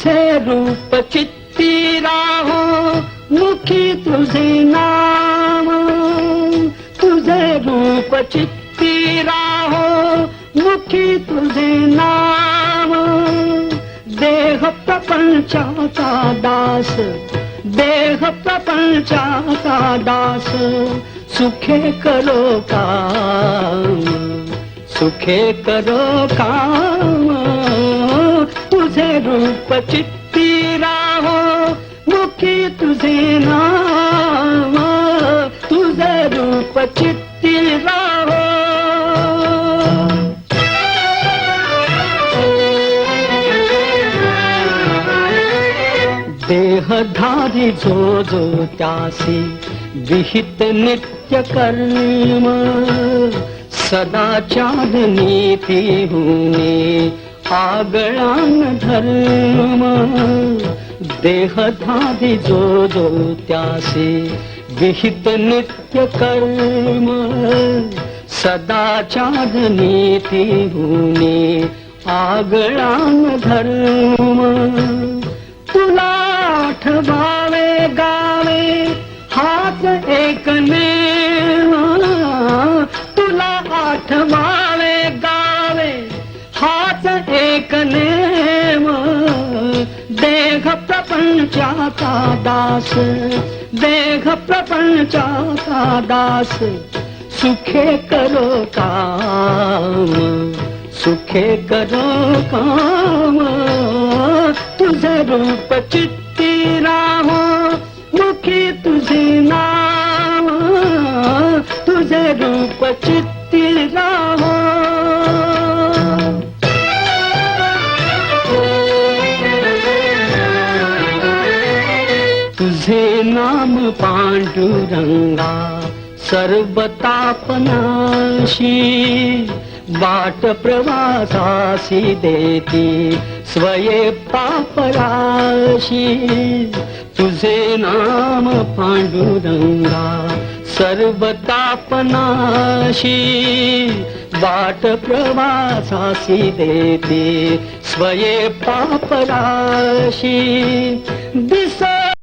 तुझे रूप चित्ती राहो मुखी तुझे नाम, तुझे रूप चित्ती राहो मुखी तुझे नाम। देह प्रपंचाचा दास, देह प्रपंचाचा दास, सुखे करो काम, सुखे करो काम। तुझे रूप चित्ती राहो मुखी तुझे नाम, तुझे रूप चित्ती राहो। देहधारी जो जो त्यासी विहित नित्य कर्म, सदाचार नीती होणे आगळान धर्म। देहधारी जो जो त्यासी विहित नित्य कर्म, सदाचार नीती होणे आगळान धर्म। तुला आठवावे गावे हाच एक नेम, तुला आठवावे गावे हाच एक नेम। देह प्रपंचाचा दास, देह प्रपंचाचा दास, सुखे करो काम, सुखे करो काम। तुझे रूप चित्ती राहो मुखी तुझे नाम, तुझे रूप चित्ती राहो। तुझे नाम पांडुरंगा सर्व तापनाशी, वाट प्रवासासी देती स्वये पापराशी। तुझे नाम पांडुरंगा सर्व तापनाशी, वाट प्रवासासी देती स्वये पापराशी। दिस